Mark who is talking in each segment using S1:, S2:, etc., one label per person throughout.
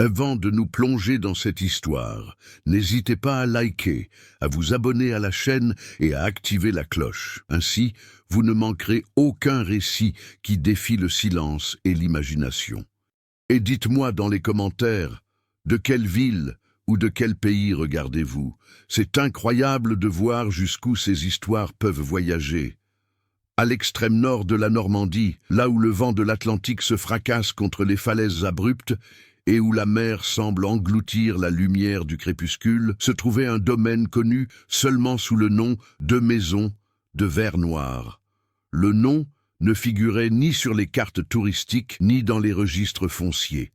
S1: Avant de nous plonger dans cette histoire, n'hésitez pas à liker, à vous abonner à la chaîne et à activer la cloche. Ainsi, vous ne manquerez aucun récit qui défie le silence et l'imagination. Et dites-moi dans les commentaires, de quelle ville ou de quel pays regardez-vous? C'est incroyable de voir jusqu'où ces histoires peuvent voyager. À l'extrême nord de la Normandie, là où le vent de l'Atlantique se fracasse contre les falaises abruptes, et où la mer semble engloutir la lumière du crépuscule, se trouvait un domaine connu seulement sous le nom de Maison de Vernoire. Le nom ne figurait ni sur les cartes touristiques, ni dans les registres fonciers.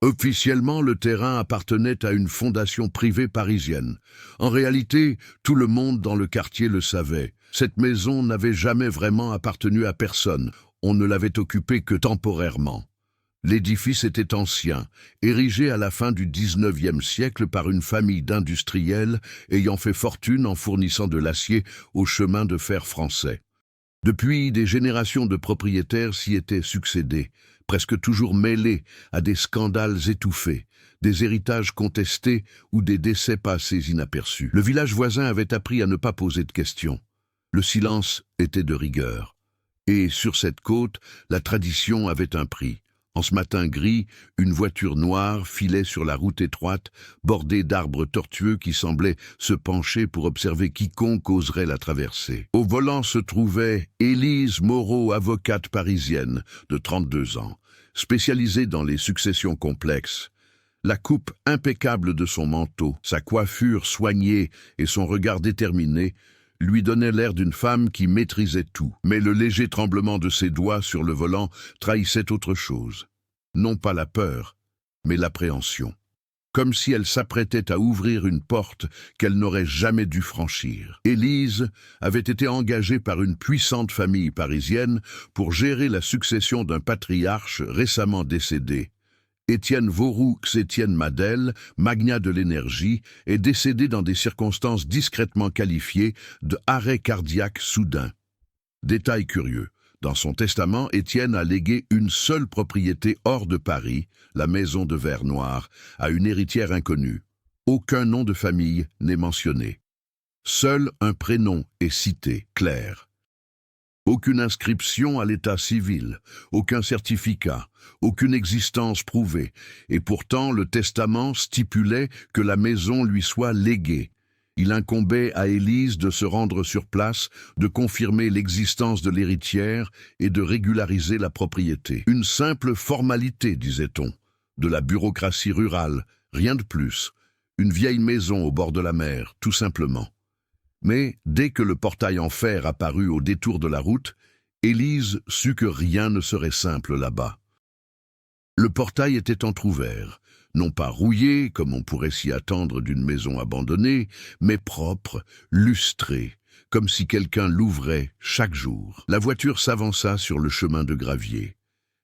S1: Officiellement, le terrain appartenait à une fondation privée parisienne. En réalité, tout le monde dans le quartier le savait. Cette maison n'avait jamais vraiment appartenu à personne. On ne l'avait occupée que temporairement. L'édifice était ancien, érigé à la fin du XIXe siècle par une famille d'industriels ayant fait fortune en fournissant de l'acier au chemin de fer français. Depuis, des générations de propriétaires s'y étaient succédées, presque toujours mêlés à des scandales étouffés, des héritages contestés ou des décès passés inaperçus. Le village voisin avait appris à ne pas poser de questions. Le silence était de rigueur. Et sur cette côte, la tradition avait un prix. En ce matin gris, une voiture noire filait sur la route étroite, bordée d'arbres tortueux qui semblaient se pencher pour observer quiconque oserait la traverser. Au volant se trouvait Élise Moreau, avocate parisienne de 32 ans, spécialisée dans les successions complexes. La coupe impeccable de son manteau, sa coiffure soignée et son regard déterminé lui donnait l'air d'une femme qui maîtrisait tout. Mais le léger tremblement de ses doigts sur le volant trahissait autre chose. Non pas la peur, mais l'appréhension. Comme si elle s'apprêtait à ouvrir une porte qu'elle n'aurait jamais dû franchir. Élise avait été engagée par une puissante famille parisienne pour gérer la succession d'un patriarche récemment décédé. Étienne Vauroux-Étienne Madel, magnat de l'énergie, est décédé dans des circonstances discrètement qualifiées de arrêt cardiaque soudain. Détail curieux, dans son testament, Étienne a légué une seule propriété hors de Paris, la maison de Vernoire, à une héritière inconnue. Aucun nom de famille n'est mentionné. Seul un prénom est cité, Claire. Aucune inscription à l'état civil, aucun certificat, aucune existence prouvée, et pourtant le testament stipulait que la maison lui soit léguée. Il incombait à Élise de se rendre sur place, de confirmer l'existence de l'héritière et de régulariser la propriété. Une simple formalité, disait-on, de la bureaucratie rurale, rien de plus. Une vieille maison au bord de la mer, tout simplement. Mais, dès que le portail en fer apparut au détour de la route, Élise sut que rien ne serait simple là-bas. Le portail était entrouvert, non pas rouillé, comme on pourrait s'y attendre d'une maison abandonnée, mais propre, lustré, comme si quelqu'un l'ouvrait chaque jour. La voiture s'avança sur le chemin de gravier.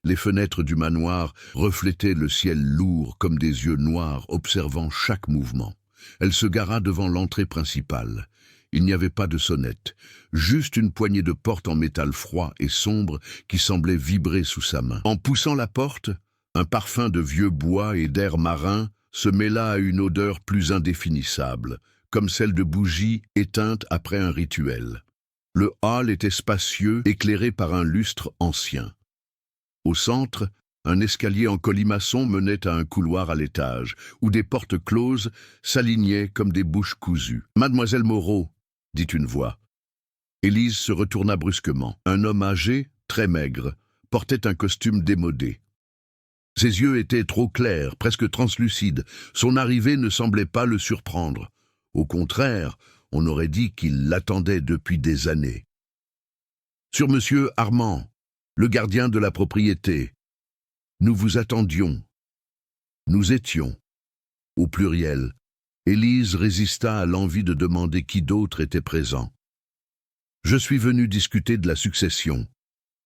S1: Les fenêtres du manoir reflétaient le ciel lourd comme des yeux noirs observant chaque mouvement. Elle se gara devant l'entrée principale. Il n'y avait pas de sonnette, juste une poignée de porte en métal froid et sombre qui semblait vibrer sous sa main. En poussant la porte, un parfum de vieux bois et d'air marin se mêla à une odeur plus indéfinissable, comme celle de bougies éteintes après un rituel. Le hall était spacieux, éclairé par un lustre ancien. Au centre, un escalier en colimaçon menait à un couloir à l'étage, où des portes closes s'alignaient comme des bouches cousues. « Mademoiselle Moreau », dit une voix. Élise se retourna brusquement. Un homme âgé, très maigre, portait un costume démodé. Ses yeux étaient trop clairs, presque translucides. Son arrivée ne semblait pas le surprendre. Au contraire, on aurait dit qu'il l'attendait depuis des années. « Sur Monsieur Armand, le gardien de la propriété. Nous vous attendions. Nous étions. » Au pluriel. Élise résista à l'envie de demander qui d'autre était présent. « Je suis venu discuter de la succession, »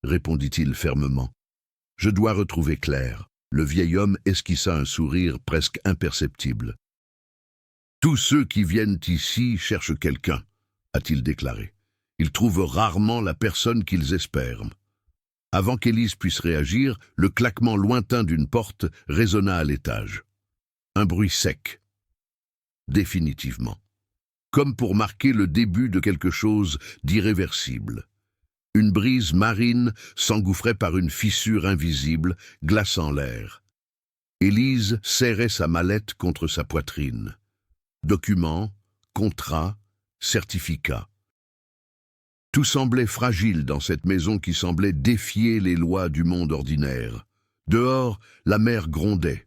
S1: répondit-il fermement. « Je dois retrouver Claire. » Le vieil homme esquissa un sourire presque imperceptible. « Tous ceux qui viennent ici cherchent quelqu'un, » a-t-il déclaré. « Ils trouvent rarement la personne qu'ils espèrent. Avant qu'Élise puisse réagir, le claquement lointain d'une porte résonna à l'étage. Un bruit sec. Définitivement. Comme pour marquer le début de quelque chose d'irréversible. Une brise marine s'engouffrait par une fissure invisible, glaçant l'air. Élise serrait sa mallette contre sa poitrine. Documents, contrats, certificats. Tout semblait fragile dans cette maison qui semblait défier les lois du monde ordinaire. Dehors, la mer grondait.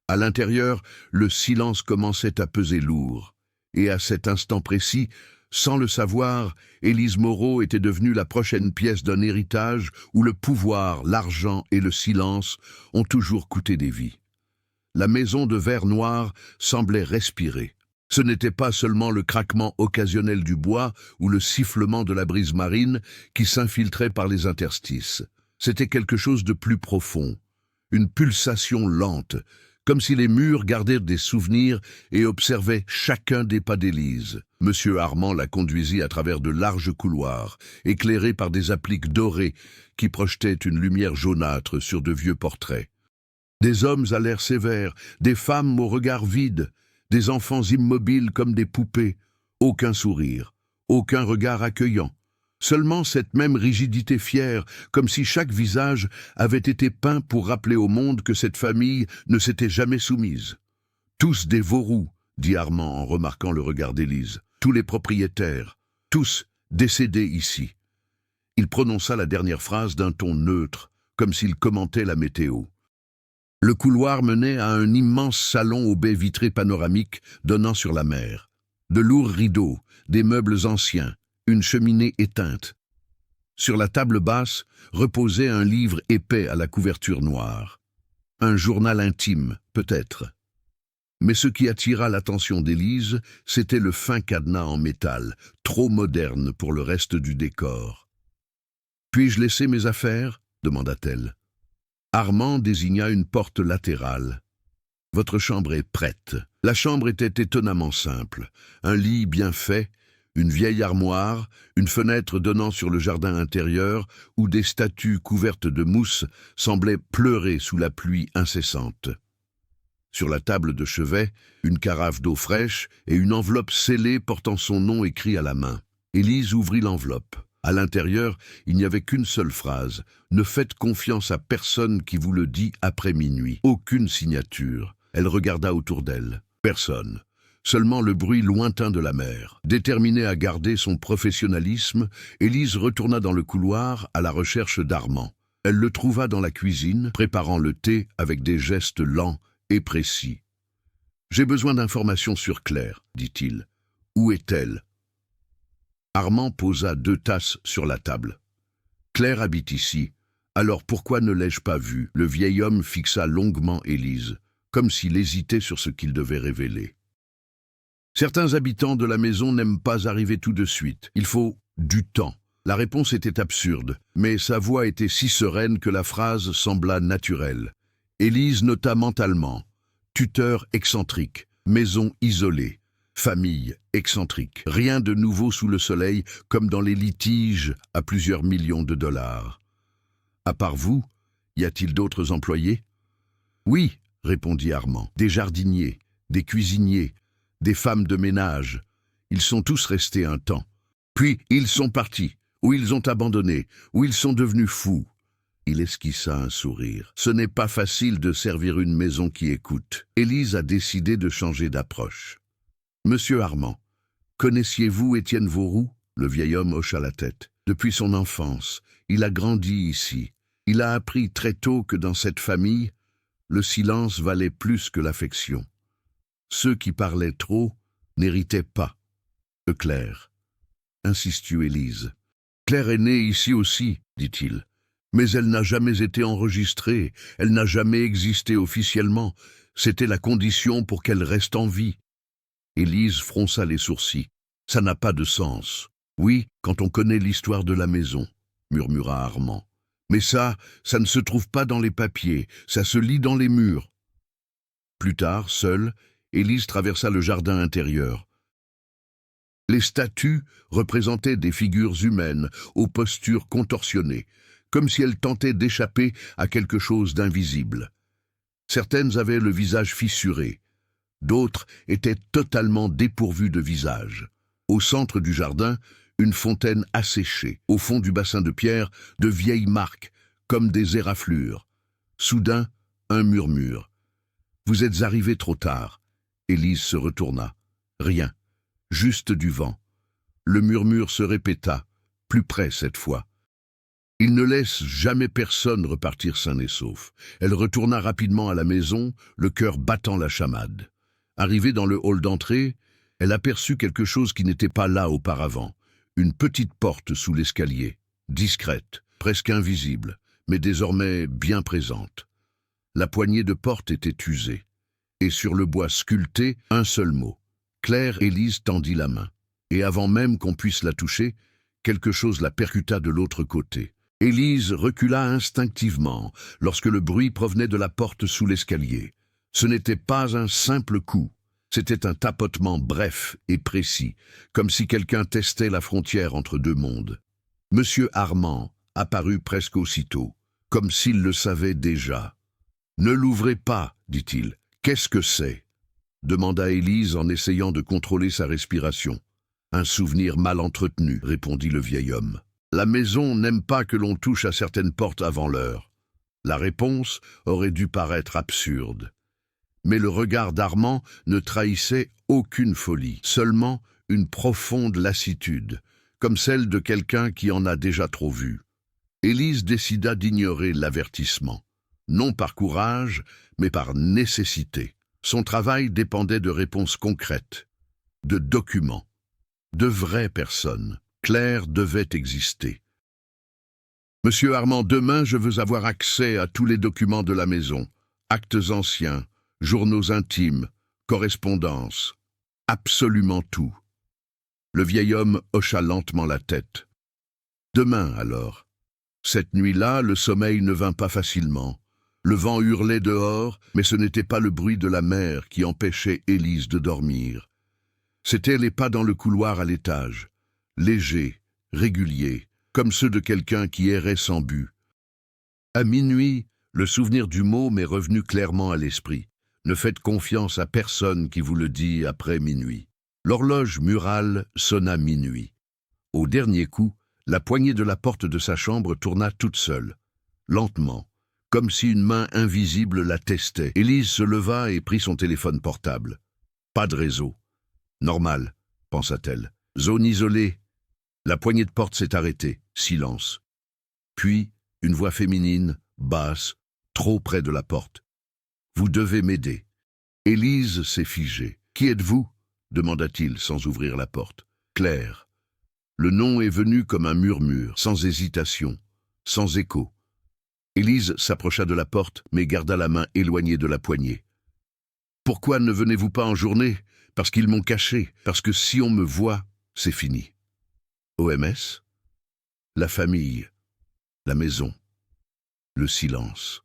S1: À l'intérieur, le silence commençait à peser lourd. Et à cet instant précis, sans le savoir, Élise Moreau était devenue la prochaine pièce d'un héritage où le pouvoir, l'argent et le silence ont toujours coûté des vies. La maison de verre noir semblait respirer. Ce n'était pas seulement le craquement occasionnel du bois ou le sifflement de la brise marine qui s'infiltrait par les interstices. C'était quelque chose de plus profond, une pulsation lente, comme si les murs gardaient des souvenirs et observaient chacun des pas d'Élise. Monsieur Armand la conduisit à travers de larges couloirs, éclairés par des appliques dorées qui projetaient une lumière jaunâtre sur de vieux portraits. Des hommes à l'air sévère, des femmes au regard vide, des enfants immobiles comme des poupées, aucun sourire, aucun regard accueillant. Seulement cette même rigidité fière, comme si chaque visage avait été peint pour rappeler au monde que cette famille ne s'était jamais soumise. Tous des vauroux, dit Armand en remarquant le regard d'Élise. Tous les propriétaires, tous décédés ici. Il prononça la dernière phrase d'un ton neutre, comme s'il commentait la météo. Le couloir menait à un immense salon aux baies vitrées panoramiques donnant sur la mer. De lourds rideaux, des meubles anciens, une cheminée éteinte. Sur la table basse reposait un livre épais à la couverture noire. Un journal intime, peut-être. Mais ce qui attira l'attention d'Élise, c'était le fin cadenas en métal, trop moderne pour le reste du décor. « Puis-je laisser mes affaires ?» demanda-t-elle. Armand désigna une porte latérale. « Votre chambre est prête. » La chambre était étonnamment simple. Un lit bien fait, une vieille armoire, une fenêtre donnant sur le jardin intérieur où des statues couvertes de mousse semblaient pleurer sous la pluie incessante. Sur la table de chevet, une carafe d'eau fraîche et une enveloppe scellée portant son nom écrit à la main. Élise ouvrit l'enveloppe. À l'intérieur, il n'y avait qu'une seule phrase. « Ne faites confiance à personne qui vous le dit après minuit. » Aucune signature. Elle regarda autour d'elle. Personne. Seulement le bruit lointain de la mer. Déterminée à garder son professionnalisme, Élise retourna dans le couloir à la recherche d'Armand. Elle le trouva dans la cuisine, préparant le thé avec des gestes lents et précis. « J'ai besoin d'informations sur Claire, » dit-il. « Où est-elle » Armand posa 2 tasses sur la table. « Claire habite ici. Alors pourquoi ne l'ai-je pas vue ?» Le vieil homme fixa longuement Élise, comme s'il hésitait sur ce qu'il devait révéler. « Certains habitants de la maison n'aiment pas arriver tout de suite. Il faut du temps. » La réponse était absurde, mais sa voix était si sereine que la phrase sembla naturelle. Élise nota mentalement. Tuteur excentrique, maison isolée, famille excentrique. Rien de nouveau sous le soleil, comme dans les litiges à plusieurs millions de dollars. À part vous, y a-t-il d'autres employés? Oui, répondit Armand. Des jardiniers, des cuisiniers, des femmes de ménage. Ils sont tous restés un temps. Puis ils sont partis, ou ils ont abandonné, ou ils sont devenus fous. Il esquissa un sourire. Ce n'est pas facile de servir une maison qui écoute. Élise a décidé de changer d'approche. Monsieur Armand, connaissiez-vous Étienne Vauroux? Le vieil homme hocha la tête. Depuis son enfance, il a grandi ici. Il a appris très tôt que dans cette famille, le silence valait plus que l'affection. Ceux qui parlaient trop n'héritaient pas. Claire, insistit Élise. Claire est née ici aussi, dit-il. Mais elle n'a jamais été enregistrée, elle n'a jamais existé officiellement. C'était la condition pour qu'elle reste en vie. Élise fronça les sourcils. Ça n'a pas de sens. Oui, quand on connaît l'histoire de la maison, murmura Armand. Mais ça ne se trouve pas dans les papiers, ça se lit dans les murs. Plus tard, seule, Élise traversa le jardin intérieur. Les statues représentaient des figures humaines, aux postures contorsionnées, comme si elles tentaient d'échapper à quelque chose d'invisible. Certaines avaient le visage fissuré, d'autres étaient totalement dépourvues de visage. Au centre du jardin, une fontaine asséchée. Au fond du bassin de pierre, de vieilles marques, comme des éraflures. Soudain, un murmure. « Vous êtes arrivé trop tard. » Élise se retourna. Rien, juste du vent. Le murmure se répéta, plus près cette fois. Il ne laisse jamais personne repartir sain et sauf. Elle retourna rapidement à la maison, le cœur battant la chamade. Arrivée dans le hall d'entrée, elle aperçut quelque chose qui n'était pas là auparavant. Une petite porte sous l'escalier, discrète, presque invisible, mais désormais bien présente. La poignée de porte était usée, et sur le bois sculpté, un seul mot. Claire Élise tendit la main, et avant même qu'on puisse la toucher, quelque chose la percuta de l'autre côté. Élise recula instinctivement lorsque le bruit provenait de la porte sous l'escalier. Ce n'était pas un simple coup, c'était un tapotement bref et précis, comme si quelqu'un testait la frontière entre deux mondes. Monsieur Armand apparut presque aussitôt, comme s'il le savait déjà. « Ne l'ouvrez pas, dit-il. Qu'est-ce que c'est » demanda Élise en essayant de contrôler sa respiration. « Un souvenir mal entretenu, » répondit le vieil homme. « La maison n'aime pas que l'on touche à certaines portes avant l'heure. » La réponse aurait dû paraître absurde. Mais le regard d'Armand ne trahissait aucune folie, seulement une profonde lassitude, comme celle de quelqu'un qui en a déjà trop vu. Élise décida d'ignorer l'avertissement, non par courage, mais par nécessité. Son travail dépendait de réponses concrètes, de documents, de vraies personnes. Claire devait exister. « Monsieur Armand, demain je veux avoir accès à tous les documents de la maison, actes anciens, journaux intimes, correspondances, absolument tout. » Le vieil homme hocha lentement la tête. « Demain, alors. » Cette nuit-là, le sommeil ne vint pas facilement. Le vent hurlait dehors, mais ce n'était pas le bruit de la mer qui empêchait Élise de dormir. C'étaient les pas dans le couloir à l'étage, légers, réguliers, comme ceux de quelqu'un qui errait sans but. À minuit, le souvenir du mot m'est revenu clairement à l'esprit. Ne faites confiance à personne qui vous le dit après minuit. L'horloge murale sonna minuit. Au dernier coup, la poignée de la porte de sa chambre tourna toute seule, lentement, comme si une main invisible la testait. Élise se leva et prit son téléphone portable. Pas de réseau. Normal, pensa-t-elle. Zone isolée. La poignée de porte s'est arrêtée. Silence. Puis, une voix féminine, basse, trop près de la porte. « Vous devez m'aider. » Élise s'est figée. « Qui êtes-vous » demanda-t-il sans ouvrir la porte. « Claire. » Le nom est venu comme un murmure, sans hésitation, sans écho. Élise s'approcha de la porte, mais garda la main éloignée de la poignée. « Pourquoi ne venez-vous pas en journée ? Parce qu'ils m'ont caché, parce que si on me voit, c'est fini. » OMS, la famille, la maison, le silence.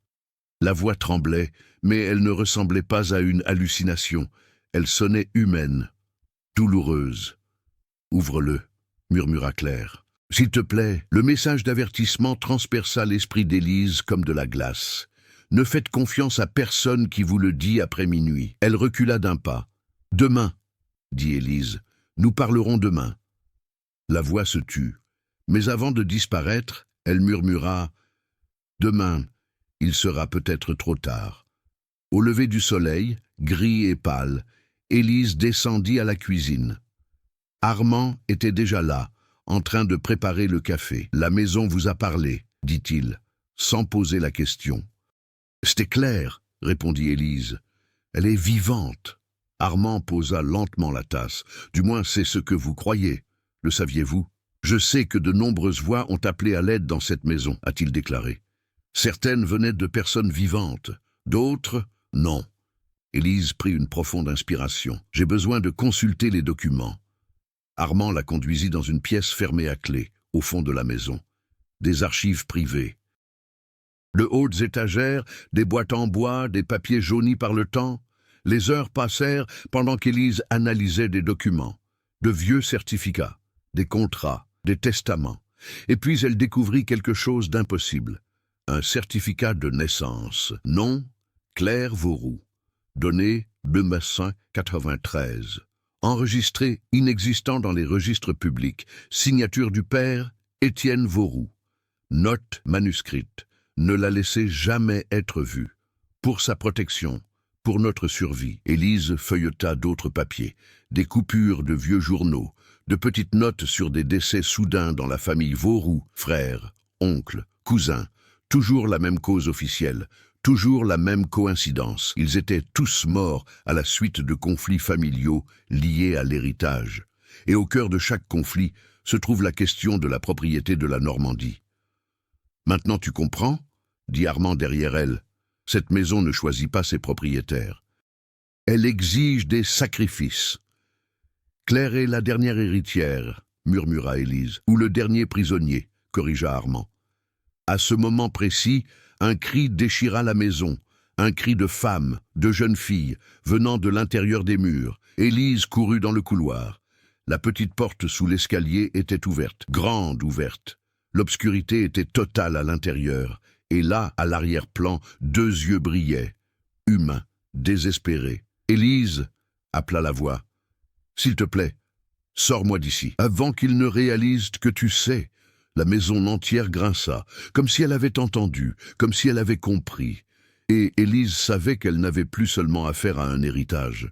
S1: La voix tremblait, mais elle ne ressemblait pas à une hallucination. Elle sonnait humaine, douloureuse. « Ouvre-le » murmura Claire. « S'il te plaît. » Le message d'avertissement transperça l'esprit d'Élise comme de la glace. « Ne faites confiance à personne qui vous le dit après minuit. » Elle recula d'un pas. « Demain, » dit Élise, « nous parlerons demain. » La voix se tut, mais avant de disparaître, elle murmura « Demain, il sera peut-être trop tard. » Au lever du soleil, gris et pâle, Élise descendit à la cuisine. Armand était déjà là, en train de préparer le café. « La maison vous a parlé, » dit-il, sans poser la question. « C'était clair, » répondit Élise. « Elle est vivante. » Armand posa lentement la tasse. « Du moins, c'est ce que vous croyez. Le saviez-vous ? Je sais que de nombreuses voix ont appelé à l'aide dans cette maison, a-t-il déclaré. Certaines venaient de personnes vivantes, d'autres, non. » Élise prit une profonde inspiration. « J'ai besoin de consulter les documents. » Armand la conduisit dans une pièce fermée à clé, au fond de la maison. Des archives privées. De hautes étagères, des boîtes en bois, des papiers jaunis par le temps. Les heures passèrent pendant qu'Élise analysait des documents, de vieux certificats, des contrats, des testaments. Et puis elle découvrit quelque chose d'impossible. Un certificat de naissance. Nom, Claire Vauroux. Donné, 1993. Enregistré, inexistant dans les registres publics. Signature du père, Étienne Vauroux. Note manuscrite. Ne la laissez jamais être vue. Pour sa protection, pour notre survie. Élise feuilleta d'autres papiers, des coupures de vieux journaux, de petites notes sur des décès soudains dans la famille Vauroux, frères, oncles, cousins. Toujours la même cause officielle, toujours la même coïncidence. Ils étaient tous morts à la suite de conflits familiaux liés à l'héritage. Et au cœur de chaque conflit se trouve la question de la propriété de la Normandie. « Maintenant tu comprends ?» dit Armand derrière elle. « Cette maison ne choisit pas ses propriétaires. Elle exige des sacrifices. »« Claire est la dernière héritière, » murmura Élise. « Ou le dernier prisonnier, » corrigea Armand. À ce moment précis, un cri déchira la maison, un cri de femme, de jeune fille, venant de l'intérieur des murs. Élise courut dans le couloir. La petite porte sous l'escalier était ouverte, grande ouverte. L'obscurité était totale à l'intérieur, et là, à l'arrière-plan, deux yeux brillaient, humains, désespérés. « Élise !» appela la voix. « S'il te plaît, sors-moi d'ici. » Avant qu'il ne réalise que tu sais. La maison entière grinça, comme si elle avait entendu, comme si elle avait compris. Et Élise savait qu'elle n'avait plus seulement affaire à un héritage.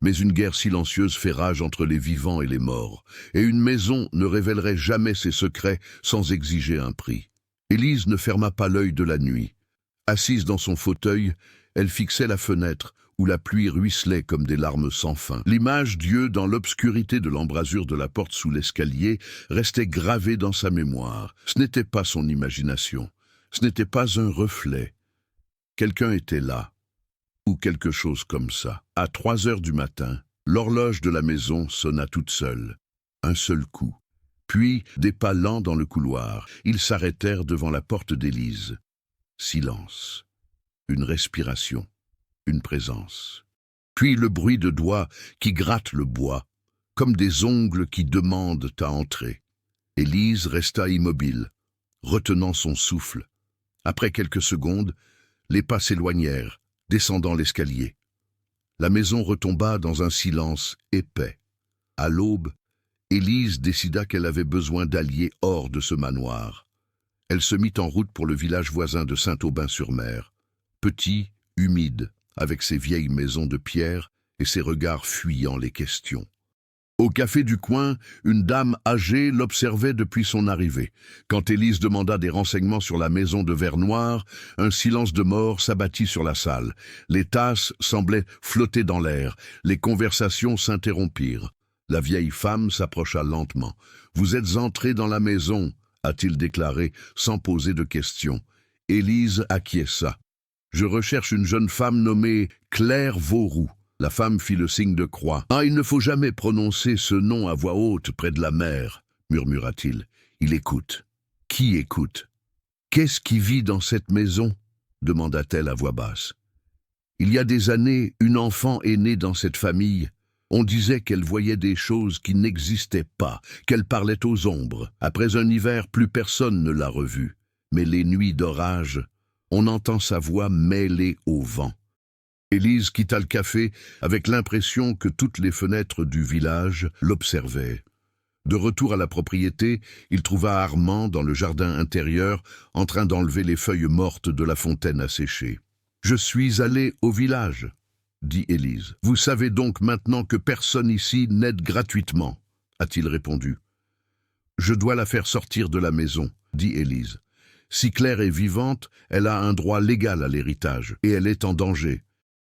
S1: Mais une guerre silencieuse fait rage entre les vivants et les morts, et une maison ne révélerait jamais ses secrets sans exiger un prix. Élise ne ferma pas l'œil de la nuit. Assise dans son fauteuil, elle fixait la fenêtre, où la pluie ruisselait comme des larmes sans fin. L'image d'Dieu dans l'obscurité de l'embrasure de la porte sous l'escalier restait gravée dans sa mémoire. Ce n'était pas son imagination, ce n'était pas un reflet. Quelqu'un était là, ou quelque chose comme ça. À 3 heures du matin, l'horloge de la maison sonna toute seule. Un seul coup. Puis, des pas lents dans le couloir. Ils s'arrêtèrent devant la porte d'Élise. Silence. Une respiration. Une présence. Puis le bruit de doigts qui grattent le bois, comme des ongles qui demandent à entrer. Élise resta immobile, retenant son souffle. Après quelques secondes, les pas s'éloignèrent, descendant l'escalier. La maison retomba dans un silence épais. À l'aube, Élise décida qu'elle avait besoin d'alliés hors de ce manoir. Elle se mit en route pour le village voisin de Saint-Aubin-sur-Mer, petit, humide, avec ses vieilles maisons de pierre et ses regards fuyant les questions. Au café du coin, une dame âgée l'observait depuis son arrivée. Quand Élise demanda des renseignements sur la maison de verre noir, un silence de mort s'abattit sur la salle. Les tasses semblaient flotter dans l'air. Les conversations s'interrompirent. La vieille femme s'approcha lentement. « Vous êtes entrée dans la maison », a-t-il déclaré, sans poser de questions. Élise acquiesça. « Je recherche une jeune femme nommée Claire Vauroux. » La femme fit le signe de croix. « Ah, il ne faut jamais prononcer ce nom à voix haute près de la mer, » murmura-t-il. Il écoute. Qui écoute? Qu'est-ce qui vit dans cette maison? Demanda-t-elle à voix basse. Il y a des années, une enfant est née dans cette famille. On disait qu'elle voyait des choses qui n'existaient pas, qu'elle parlait aux ombres. Après un hiver, plus personne ne l'a revue. Mais les nuits d'orage, on entend sa voix mêlée au vent. Élise quitta le café avec l'impression que toutes les fenêtres du village l'observaient. De retour à la propriété, il trouva Armand dans le jardin intérieur en train d'enlever les feuilles mortes de la fontaine à sécher. « Je suis allé au village », dit Élise. « Vous savez donc maintenant que personne ici n'aide gratuitement », a-t-il répondu. « Je dois la faire sortir de la maison », dit Élise. « Si Claire est vivante, elle a un droit légal à l'héritage, et elle est en danger. »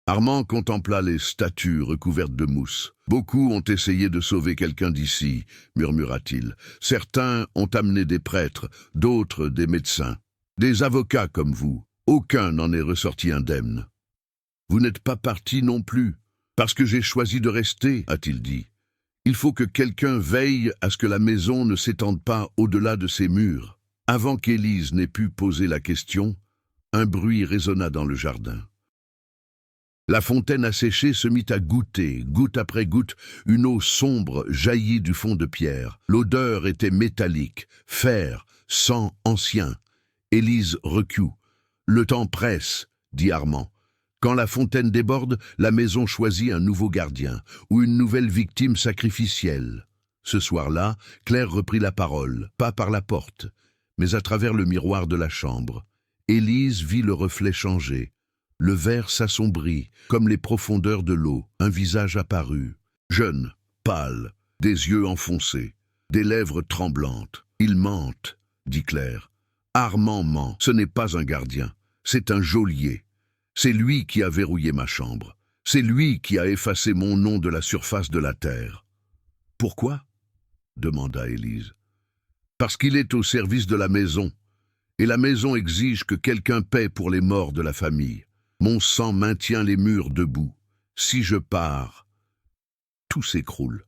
S1: Armand contempla les statues recouvertes de mousse. « Beaucoup ont essayé de sauver quelqu'un d'ici, » murmura-t-il. « Certains ont amené des prêtres, d'autres des médecins. Des avocats comme vous. Aucun n'en est ressorti indemne. »« Vous n'êtes pas parti non plus, parce que j'ai choisi de rester, » a-t-il dit. « Il faut que quelqu'un veille à ce que la maison ne s'étende pas au-delà de ses murs. » Avant qu'Élise n'ait pu poser la question, un bruit résonna dans le jardin. La fontaine asséchée se mit à goûter, goutte après goutte, une eau sombre jaillit du fond de pierre. L'odeur était métallique, fer, sang ancien. Élise recule. « Le temps presse, dit Armand. Quand la fontaine déborde, la maison choisit un nouveau gardien, ou une nouvelle victime sacrificielle. Ce soir-là, Claire reprit la parole, pas par la porte, mais à travers le miroir de la chambre. Élise vit le reflet changer. Le verre s'assombrit, comme les profondeurs de l'eau. Un visage apparut, jeune, pâle, des yeux enfoncés, des lèvres tremblantes. « Il mente, dit Claire. Armand ment, ce n'est pas un gardien, c'est un geôlier. C'est lui qui a verrouillé ma chambre. C'est lui qui a effacé mon nom de la surface de la terre. »« Pourquoi ?» demanda Élise. « Parce qu'il est au service de la maison, et la maison exige que quelqu'un paie pour les morts de la famille. Mon sang maintient les murs debout. Si je pars, tout s'écroule. »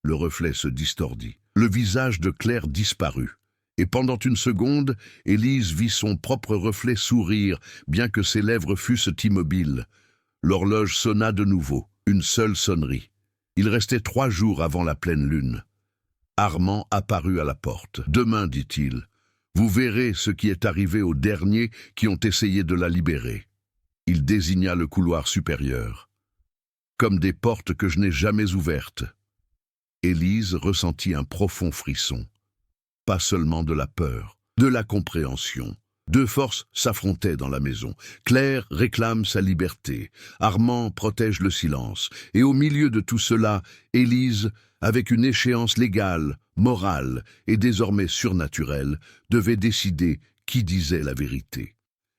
S1: Le reflet se distordit. Le visage de Claire disparut. Et pendant une seconde, Élise vit son propre reflet sourire, bien que ses lèvres fussent immobiles. L'horloge sonna de nouveau, une seule sonnerie. Il restait 3 jours avant la pleine lune. Armand apparut à la porte. « Demain, dit-il, vous verrez ce qui est arrivé aux derniers qui ont essayé de la libérer. » Il désigna le couloir supérieur. « Comme des portes que je n'ai jamais ouvertes. » Élise ressentit un profond frisson. Pas seulement de la peur, de la compréhension. 2 forces s'affrontaient dans la maison. Claire réclame sa liberté, Armand protège le silence. Et au milieu de tout cela, Élise, avec une échéance légale, morale et désormais surnaturelle, devait décider qui disait la vérité.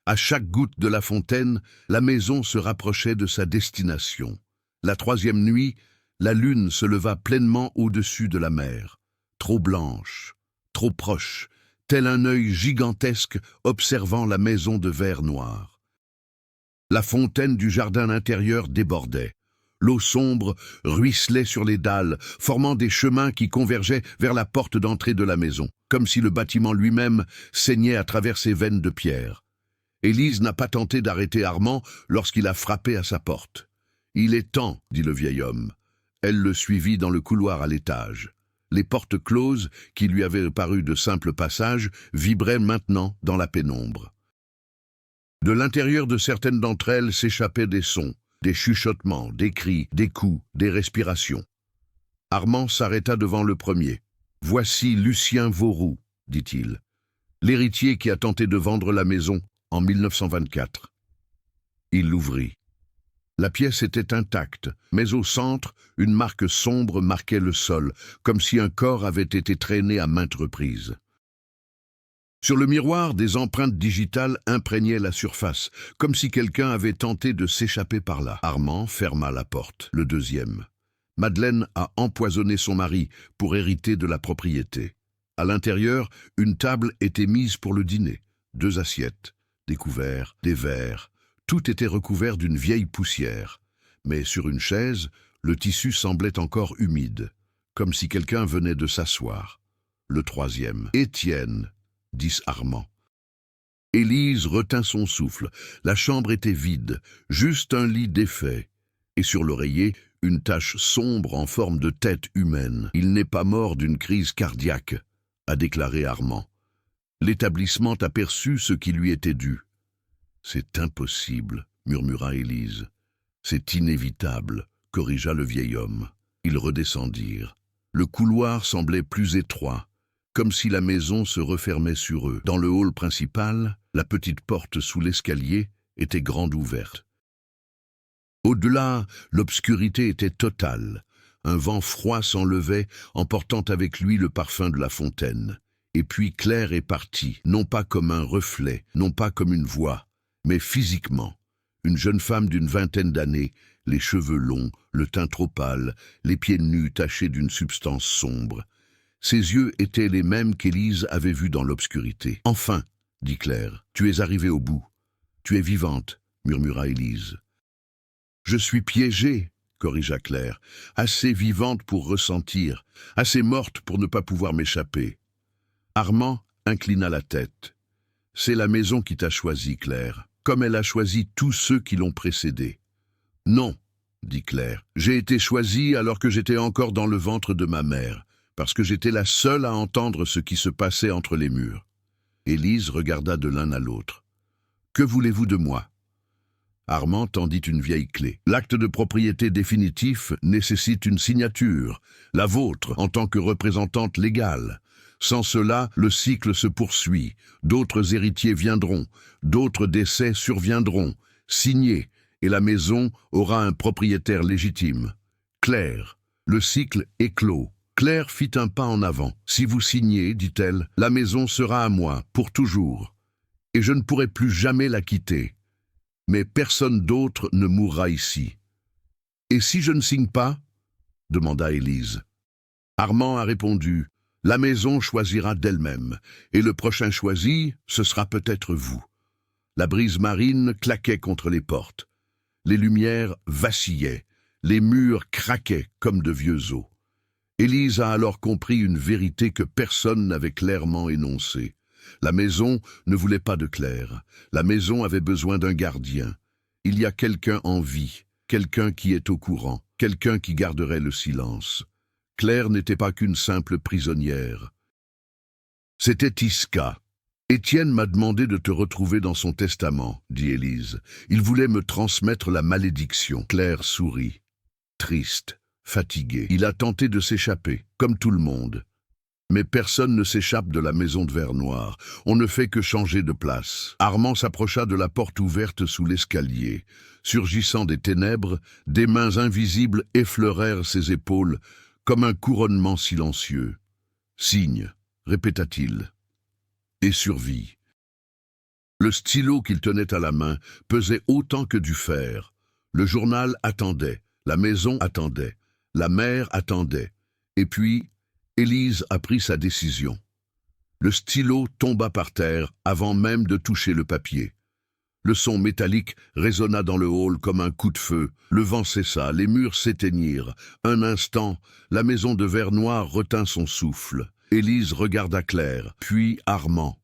S1: À chaque goutte de la fontaine, la maison se rapprochait de sa destination. La 3e nuit, la lune se leva pleinement au-dessus de la mer, trop blanche, trop proche, tel un œil gigantesque observant la maison de verre noir. La fontaine du jardin intérieur débordait. L'eau sombre ruisselait sur les dalles, formant des chemins qui convergeaient vers la porte d'entrée de la maison, comme si le bâtiment lui-même saignait à travers ses veines de pierre. Élise n'a pas tenté d'arrêter Armand lorsqu'il a frappé à sa porte. « Il est temps, dit le vieil homme. » Elle le suivit dans le couloir à l'étage. Les portes closes, qui lui avaient paru de simples passages, vibraient maintenant dans la pénombre. De l'intérieur de certaines d'entre elles s'échappaient des sons, des chuchotements, des cris, des coups, des respirations. Armand s'arrêta devant le premier. « Voici Lucien Vauroux, dit-il, l'héritier qui a tenté de vendre la maison en 1924. » Il l'ouvrit. La pièce était intacte, mais au centre, une marque sombre marquait le sol, comme si un corps avait été traîné à maintes reprises. Sur le miroir, des empreintes digitales imprégnaient la surface, comme si quelqu'un avait tenté de s'échapper par là. Armand ferma la porte, le 2e. Madeleine a empoisonné son mari pour hériter de la propriété. À l'intérieur, une table était mise pour le dîner. 2 assiettes, des couverts, des verres. Tout était recouvert d'une vieille poussière, mais sur une chaise, le tissu semblait encore humide, comme si quelqu'un venait de s'asseoir. Le 3e. « Étienne, » dit Armand. Élise retint son souffle. La chambre était vide, juste un lit défait, et sur l'oreiller, une tache sombre en forme de tête humaine. « Il n'est pas mort d'une crise cardiaque, » a déclaré Armand. L'établissement aperçut ce qui lui était dû. « C'est impossible, » murmura Élise. « C'est inévitable, » corrigea le vieil homme. Ils redescendirent. Le couloir semblait plus étroit, comme si la maison se refermait sur eux. Dans le hall principal, la petite porte sous l'escalier était grande ouverte. Au-delà, l'obscurité était totale. Un vent froid s'enlevait, emportant avec lui le parfum de la fontaine. Et puis Claire est partie, non pas comme un reflet, non pas comme une voix, mais physiquement. Une jeune femme d'une 20aine d'années, les cheveux longs, le teint trop pâle, les pieds nus tachés d'une substance sombre. Ses yeux étaient les mêmes qu'Élise avait vus dans l'obscurité. « Enfin, dit Claire, tu es arrivée au bout. Tu es vivante, murmura Élise. « Je suis piégée, corrigea Claire, assez vivante pour ressentir, assez morte pour ne pas pouvoir m'échapper. » Armand inclina la tête. « C'est la maison qui t'a choisi, Claire, comme elle a choisi tous ceux qui l'ont précédée. Non, dit Claire. J'ai été choisie alors que j'étais encore dans le ventre de ma mère, parce que j'étais la seule à entendre ce qui se passait entre les murs. Élise regarda de l'un à l'autre. Que voulez-vous de moi? Armand tendit une vieille clé. L'acte de propriété définitif nécessite une signature, la vôtre en tant que représentante légale. Sans cela, le cycle se poursuit. D'autres héritiers viendront, d'autres décès surviendront. Signez, et la maison aura un propriétaire légitime. Claire, le cycle est clos. Claire fit un pas en avant. Si vous signez, dit-elle, la maison sera à moi, pour toujours. Et je ne pourrai plus jamais la quitter. Mais personne d'autre ne mourra ici. Et si je ne signe pas? Demanda Élise. Armand a répondu, la maison choisira d'elle-même, et le prochain choisi, ce sera peut-être vous. La brise marine claquait contre les portes. Les lumières vacillaient, les murs craquaient comme de vieux os. Élise a alors compris une vérité que personne n'avait clairement énoncée. La maison ne voulait pas de Claire. La maison avait besoin d'un gardien. Il y a quelqu'un en vie, quelqu'un qui est au courant, quelqu'un qui garderait le silence. Claire n'était pas qu'une simple prisonnière. C'était Iska. Étienne m'a demandé de te retrouver dans son testament, dit Élise. Il voulait me transmettre la malédiction. Claire sourit. Triste, fatiguée. Il a tenté de s'échapper, comme tout le monde. Mais personne ne s'échappe de la maison de verre noir. On ne fait que changer de place. Armand s'approcha de la porte ouverte sous l'escalier. Surgissant des ténèbres, des mains invisibles effleurèrent ses épaules comme un couronnement silencieux. Signe, répéta-t-il, et survit. Le stylo qu'il tenait à la main pesait autant que du fer. Le journal attendait, la maison attendait, la mère attendait. Et puis, Élise a pris sa décision. Le stylo tomba par terre avant même de toucher le papier. Le son métallique résonna dans le hall comme un coup de feu. Le vent cessa, les murs s'éteignirent. Un instant, la maison de verre noir retint son souffle. Élise regarda Claire, puis Armand.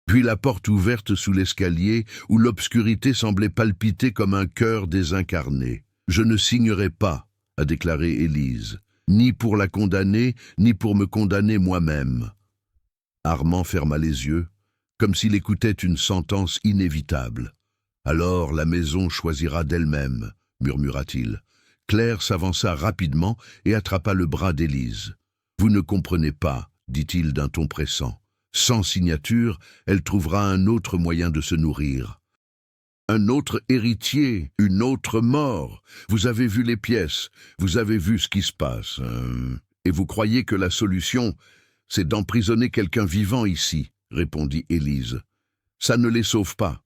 S1: Puis la porte ouverte sous l'escalier où l'obscurité semblait palpiter comme un cœur désincarné. « Je ne signerai pas », a déclaré Élise, « ni pour la condamner, ni pour me condamner moi-même. » Armand ferma les yeux, comme s'il écoutait une sentence inévitable. « Alors la maison choisira d'elle-même, » murmura-t-il. Claire s'avança rapidement et attrapa le bras d'Élise. « Vous ne comprenez pas, » dit-il d'un ton pressant. « Sans signature, elle trouvera un autre moyen de se nourrir. Un autre héritier, une autre mort. Vous avez vu les pièces, vous avez vu ce qui se passe. Et vous croyez que la solution, c'est d'emprisonner quelqu'un vivant ici, » répondit Élise. « Ça ne les sauve pas.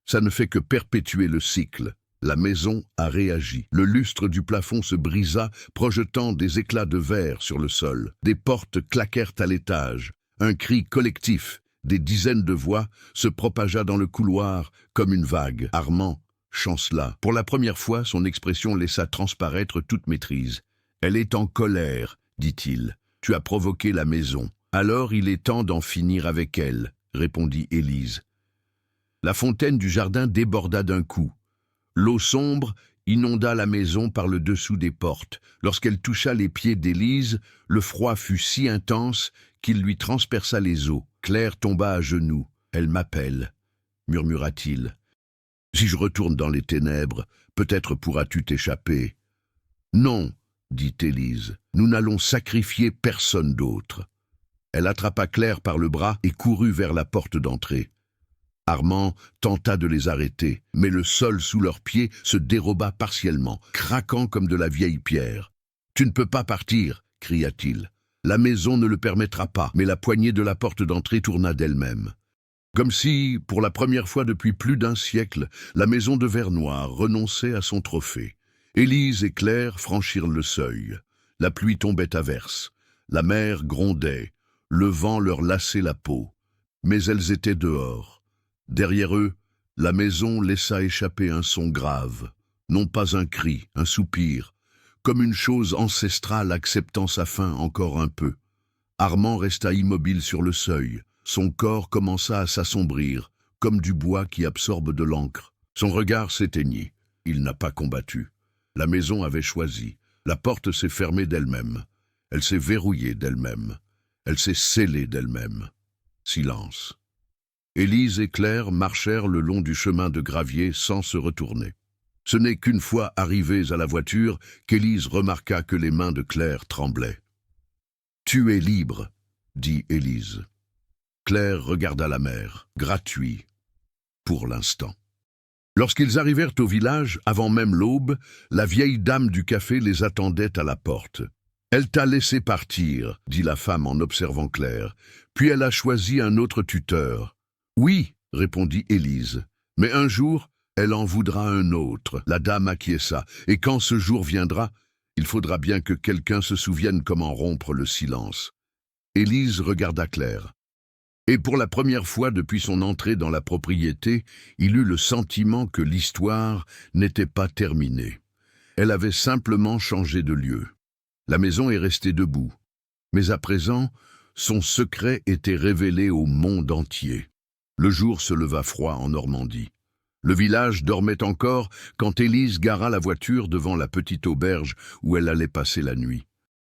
S1: Ça ne fait que perpétuer le cycle. » La maison a réagi. Le lustre du plafond se brisa, projetant des éclats de verre sur le sol. Des portes claquèrent à l'étage. Un cri collectif, des dizaines de voix, se propagea dans le couloir comme une vague. Armand chancela. Pour la première fois, son expression laissa transparaître toute maîtrise. « Elle est en colère, » dit-il. « Tu as provoqué la maison. Alors il est temps d'en finir avec elle, » répondit Élise. La fontaine du jardin déborda d'un coup. L'eau sombre inonda la maison par le dessous des portes. Lorsqu'elle toucha les pieds d'Élise, le froid fut si intense qu'il lui transperça les os. Claire tomba à genoux. « Elle m'appelle, » murmura-t-il. « Si je retourne dans les ténèbres, peut-être pourras-tu t'échapper. »« Non, » dit Élise, « nous n'allons sacrifier personne d'autre. » Elle attrapa Claire par le bras et courut vers la porte d'entrée. Armand tenta de les arrêter, mais le sol sous leurs pieds se déroba partiellement, craquant comme de la vieille pierre. « Tu ne peux pas partir !» cria-t-il. « La maison ne le permettra pas. » Mais la poignée de la porte d'entrée tourna d'elle-même. Comme si, pour la première fois depuis plus d'un siècle, la maison de verre noir renonçait à son trophée. Élise et Claire franchirent le seuil. La pluie tombait à verse. La mer grondait. Le vent leur lassait la peau. Mais elles étaient dehors. Derrière eux, la maison laissa échapper un son grave, non pas un cri, un soupir, comme une chose ancestrale acceptant sa fin encore un peu. Armand resta immobile sur le seuil. Son corps commença à s'assombrir, comme du bois qui absorbe de l'encre. Son regard s'éteignit. Il n'a pas combattu. La maison avait choisi. La porte s'est fermée d'elle-même. Elle s'est verrouillée d'elle-même. Elle s'est scellée d'elle-même. Silence. Élise et Claire marchèrent le long du chemin de gravier sans se retourner. Ce n'est qu'une fois arrivés à la voiture qu'Élise remarqua que les mains de Claire tremblaient. « Tu es libre », dit Élise. Claire regarda la mer, gratuit, pour l'instant. Lorsqu'ils arrivèrent au village, avant même l'aube, la vieille dame du café les attendait à la porte. « Elle t'a laissé partir », dit la femme en observant Claire, « puis elle a choisi un autre tuteur. »« Oui », répondit Élise, « mais un jour, elle en voudra un autre. » La dame acquiesça, « Et quand ce jour viendra, il faudra bien que quelqu'un se souvienne comment rompre le silence. » Élise regarda Claire. Et pour la première fois depuis son entrée dans la propriété, il eut le sentiment que l'histoire n'était pas terminée. Elle avait simplement changé de lieu. La maison est restée debout. Mais à présent, son secret était révélé au monde entier. Le jour se leva froid en Normandie. Le village dormait encore quand Élise gara la voiture devant la petite auberge où elle allait passer la nuit.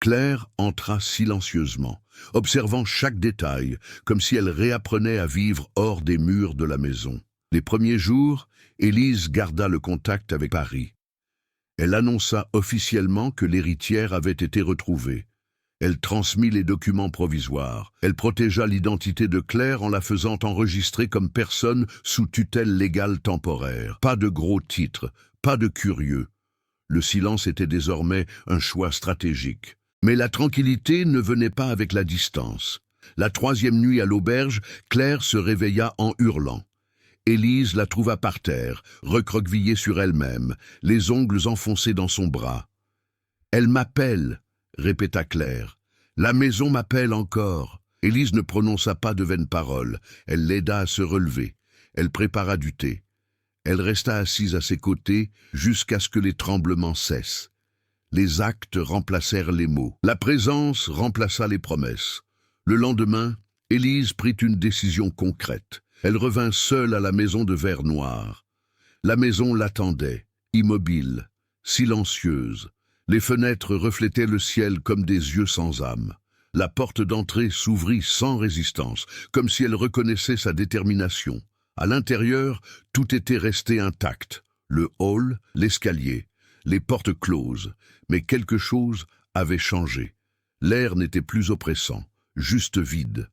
S1: Claire entra silencieusement, observant chaque détail, comme si elle réapprenait à vivre hors des murs de la maison. Les premiers jours, Élise garda le contact avec Paris. Elle annonça officiellement que l'héritière avait été retrouvée. Elle transmit les documents provisoires. Elle protégea l'identité de Claire en la faisant enregistrer comme personne sous tutelle légale temporaire. Pas de gros titres, pas de curieux. Le silence était désormais un choix stratégique. Mais la tranquillité ne venait pas avec la distance. La troisième nuit à l'auberge, Claire se réveilla en hurlant. Élise la trouva par terre, recroquevillée sur elle-même, les ongles enfoncés dans son bras. « Elle m'appelle », répéta Claire. « La maison m'appelle encore. » Élise ne prononça pas de vaines paroles. Elle l'aida à se relever. Elle prépara du thé. Elle resta assise à ses côtés jusqu'à ce que les tremblements cessent. Les actes remplacèrent les mots. La présence remplaça les promesses. Le lendemain, Élise prit une décision concrète. Elle revint seule à la maison de verre noir. La maison l'attendait, immobile, silencieuse. Les fenêtres reflétaient le ciel comme des yeux sans âme. La porte d'entrée s'ouvrit sans résistance, comme si elle reconnaissait sa détermination. À l'intérieur, tout était resté intact. Le hall, l'escalier, les portes closes. Mais quelque chose avait changé. L'air n'était plus oppressant, juste vide.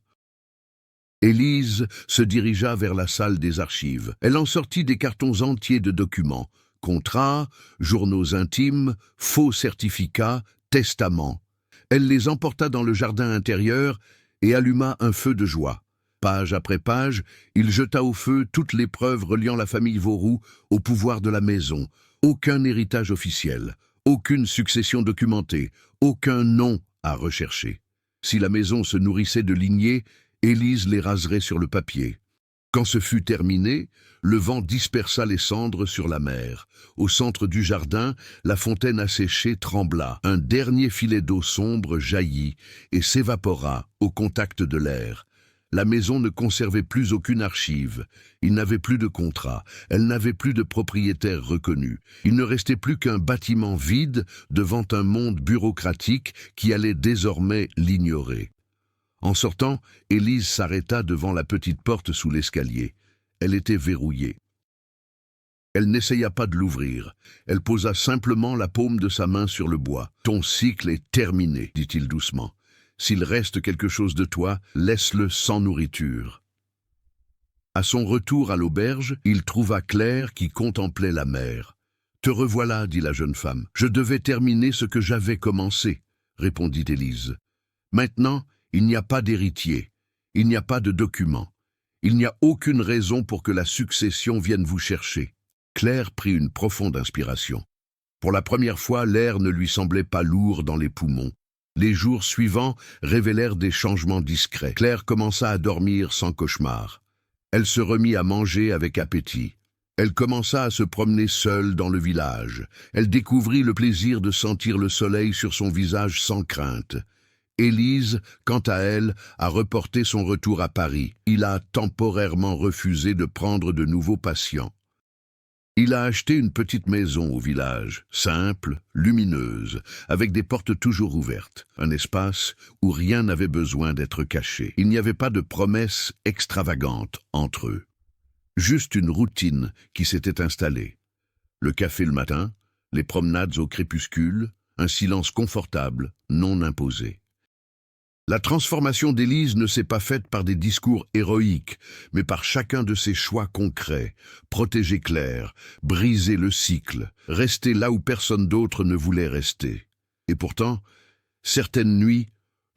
S1: Élise se dirigea vers la salle des archives. Elle en sortit des cartons entiers de documents. Contrats, journaux intimes, faux certificats, testaments. Elle les emporta dans le jardin intérieur et alluma un feu de joie. Page après page, il jeta au feu toutes les preuves reliant la famille Vauroux au pouvoir de la maison. Aucun héritage officiel, aucune succession documentée, aucun nom à rechercher. Si la maison se nourrissait de lignées, Élise les raserait sur le papier. Quand ce fut terminé, le vent dispersa les cendres sur la mer. Au centre du jardin, la fontaine asséchée trembla. Un dernier filet d'eau sombre jaillit et s'évapora au contact de l'air. La maison ne conservait plus aucune archive. Il n'avait plus de contrat. Elle n'avait plus de propriétaire reconnu. Il ne restait plus qu'un bâtiment vide devant un monde bureaucratique qui allait désormais l'ignorer. En sortant, Élise s'arrêta devant la petite porte sous l'escalier. Elle était verrouillée. Elle n'essaya pas de l'ouvrir. Elle posa simplement la paume de sa main sur le bois. « Ton cycle est terminé », dit-il doucement. « S'il reste quelque chose de toi, laisse-le sans nourriture. » À son retour à l'auberge, il trouva Claire qui contemplait la mer. « Te revoilà, dit la jeune femme. Je devais terminer ce que j'avais commencé, répondit Élise. Maintenant, il n'y a pas d'héritier, il n'y a pas de document. Il n'y a aucune raison pour que la succession vienne vous chercher. » Claire prit une profonde inspiration. Pour la première fois, l'air ne lui semblait pas lourd dans les poumons. Les jours suivants révélèrent des changements discrets. Claire commença à dormir sans cauchemar. Elle se remit à manger avec appétit. Elle commença à se promener seule dans le village. Elle découvrit le plaisir de sentir le soleil sur son visage sans crainte. Élise, quant à elle, a reporté son retour à Paris. Il a temporairement refusé de prendre de nouveaux patients. Il a acheté une petite maison au village, simple, lumineuse, avec des portes toujours ouvertes, un espace où rien n'avait besoin d'être caché. Il n'y avait pas de promesses extravagantes entre eux. Juste une routine qui s'était installée. Le café le matin, les promenades au crépuscule, un silence confortable, non imposé. La transformation d'Élise ne s'est pas faite par des discours héroïques, mais par chacun de ses choix concrets. Protéger Claire, briser le cycle, rester là où personne d'autre ne voulait rester. Et pourtant, certaines nuits,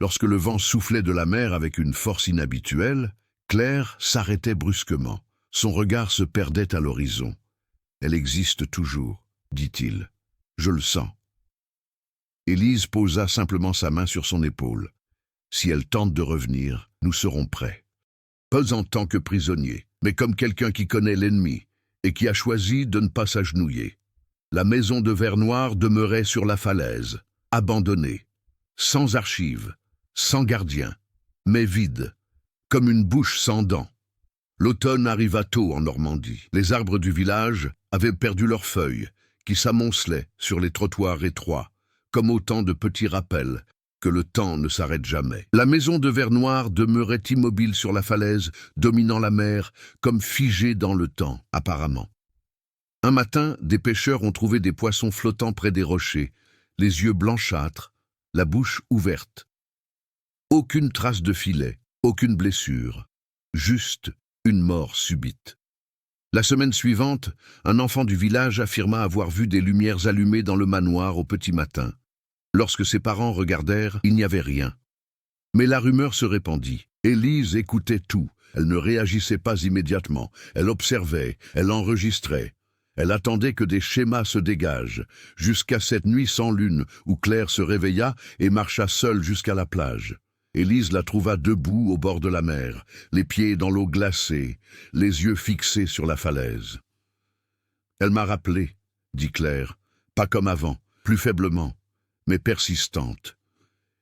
S1: lorsque le vent soufflait de la mer avec une force inhabituelle, Claire s'arrêtait brusquement. Son regard se perdait à l'horizon. « Elle existe toujours, dit-il. Je le sens. » Élise posa simplement sa main sur son épaule. Si elle tente de revenir, nous serons prêts. Pas en tant que prisonnier, mais comme quelqu'un qui connaît l'ennemi et qui a choisi de ne pas s'agenouiller. La maison de verre noir demeurait sur la falaise, abandonnée, sans archives, sans gardien, mais vide, comme une bouche sans dents. L'automne arriva tôt en Normandie. Les arbres du village avaient perdu leurs feuilles, qui s'amoncelaient sur les trottoirs étroits, comme autant de petits rappels que le temps ne s'arrête jamais. La maison de verre noir demeurait immobile sur la falaise, dominant la mer, comme figée dans le temps, apparemment. Un matin, des pêcheurs ont trouvé des poissons flottants près des rochers, les yeux blanchâtres, la bouche ouverte. Aucune trace de filet, aucune blessure, juste une mort subite. La semaine suivante, un enfant du village affirma avoir vu des lumières allumées dans le manoir au petit matin. Lorsque ses parents regardèrent, il n'y avait rien. Mais la rumeur se répandit. Élise écoutait tout. Elle ne réagissait pas immédiatement. Elle observait, elle enregistrait. Elle attendait que des schémas se dégagent, jusqu'à cette nuit sans lune où Claire se réveilla et marcha seule jusqu'à la plage. Élise la trouva debout au bord de la mer, les pieds dans l'eau glacée, les yeux fixés sur la falaise. « Elle m'a rappelé, » dit Claire, pas comme avant, plus faiblement, mais persistante.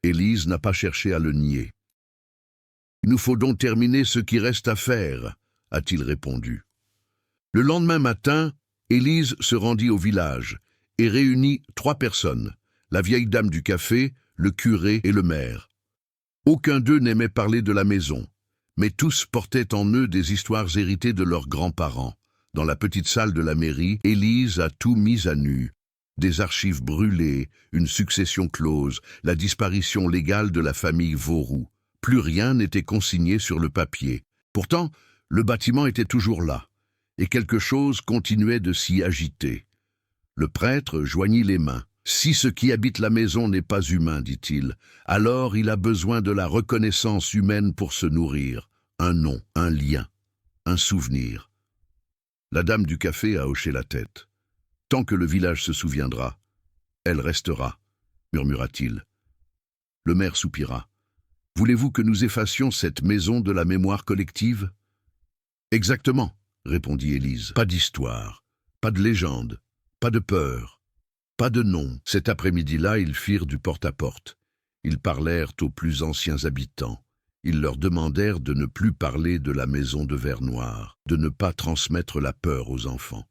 S1: Élise n'a pas cherché à le nier. « Il nous faut donc terminer ce qui reste à faire, » a-t-il répondu. Le lendemain matin, Élise se rendit au village et réunit 3 personnes, la vieille dame du café, le curé et le maire. Aucun d'eux n'aimait parler de la maison, mais tous portaient en eux des histoires héritées de leurs grands-parents. Dans la petite salle de la mairie, Élise a tout mis à nu. Des archives brûlées, une succession close, la disparition légale de la famille Vauroux. Plus rien n'était consigné sur le papier. Pourtant, le bâtiment était toujours là, et quelque chose continuait de s'y agiter. Le prêtre joignit les mains. « Si ce qui habite la maison n'est pas humain, dit-il, alors il a besoin de la reconnaissance humaine pour se nourrir. Un nom, un lien, un souvenir. » La dame du café a hoché la tête. « Tant que le village se souviendra, elle restera, » murmura-t-il. Le maire soupira. « Voulez-vous que nous effacions cette maison de la mémoire collective ?»« Exactement, » répondit Élise. « Pas d'histoire, pas de légende, pas de peur, pas de nom. » Cet après-midi-là, ils firent du porte-à-porte. Ils parlèrent aux plus anciens habitants. Ils leur demandèrent de ne plus parler de la maison de verre noir, de ne pas transmettre la peur aux enfants,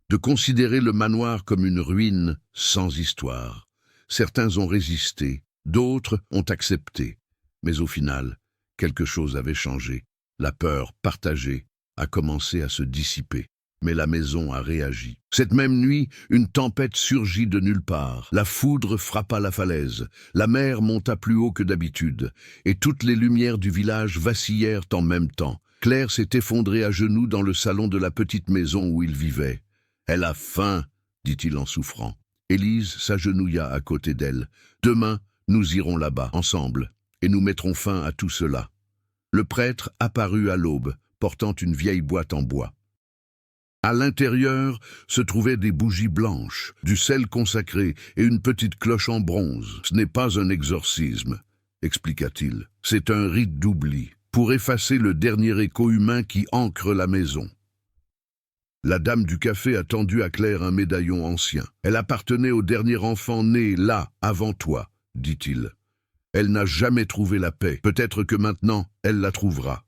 S1: de considérer le manoir comme une ruine sans histoire. Certains ont résisté, d'autres ont accepté. Mais au final, quelque chose avait changé. La peur partagée a commencé à se dissiper. Mais la maison a réagi. Cette même nuit, une tempête surgit de nulle part. La foudre frappa la falaise. La mer monta plus haut que d'habitude. Et toutes les lumières du village vacillèrent en même temps. Claire s'est effondrée à genoux dans le salon de la petite maison où il vivait. « Elle a faim, » dit-il en souffrant. Élise s'agenouilla à côté d'elle. « Demain, nous irons là-bas, ensemble, et nous mettrons fin à tout cela. » Le prêtre apparut à l'aube, portant une vieille boîte en bois. À l'intérieur se trouvaient des bougies blanches, du sel consacré et une petite cloche en bronze. « Ce n'est pas un exorcisme, » expliqua-t-il. « C'est un rite d'oubli, pour effacer le dernier écho humain qui ancre la maison. » La dame du café a tendu à Claire un médaillon ancien. « Elle appartenait au dernier enfant né là, avant toi, » dit-il. « Elle n'a jamais trouvé la paix. Peut-être que maintenant, elle la trouvera. »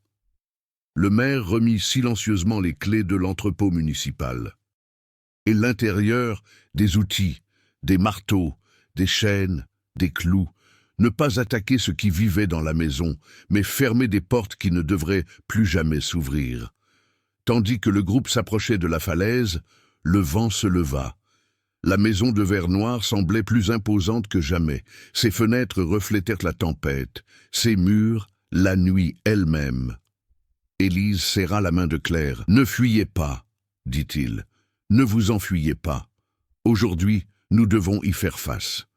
S1: Le maire remit silencieusement les clés de l'entrepôt municipal. Et l'intérieur, des outils, des marteaux, des chaînes, des clous. Ne pas attaquer ce qui vivait dans la maison, mais fermer des portes qui ne devraient plus jamais s'ouvrir. Tandis que le groupe s'approchait de la falaise, le vent se leva. La maison de verre noir semblait plus imposante que jamais. Ses fenêtres reflétèrent la tempête, ses murs, la nuit elle-même. Élise serra la main de Claire. « Ne fuyez pas, dit-il. Ne vous enfuyez pas. Aujourd'hui, nous devons y faire face. »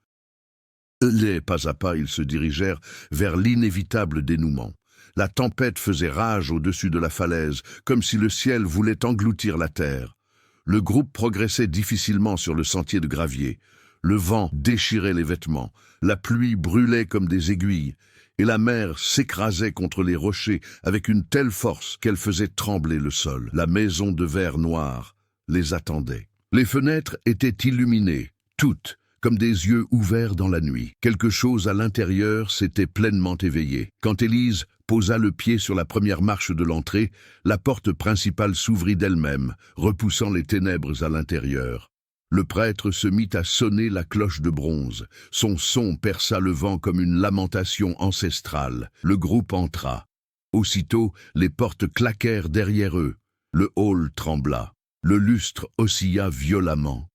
S1: Pas à pas, ils se dirigèrent vers l'inévitable dénouement. La tempête faisait rage au-dessus de la falaise, comme si le ciel voulait engloutir la terre. Le groupe progressait difficilement sur le sentier de gravier. Le vent déchirait les vêtements, la pluie brûlait comme des aiguilles, et la mer s'écrasait contre les rochers avec une telle force qu'elle faisait trembler le sol. La maison de verre noir les attendait. Les fenêtres étaient illuminées, toutes, comme des yeux ouverts dans la nuit. Quelque chose à l'intérieur s'était pleinement éveillé. Quand Élise posa le pied sur la première marche de l'entrée, la porte principale s'ouvrit d'elle-même, repoussant les ténèbres à l'intérieur. Le prêtre se mit à sonner la cloche de bronze. Son son perça le vent comme une lamentation ancestrale. Le groupe entra. Aussitôt, les portes claquèrent derrière eux. Le hall trembla. Le lustre oscilla violemment.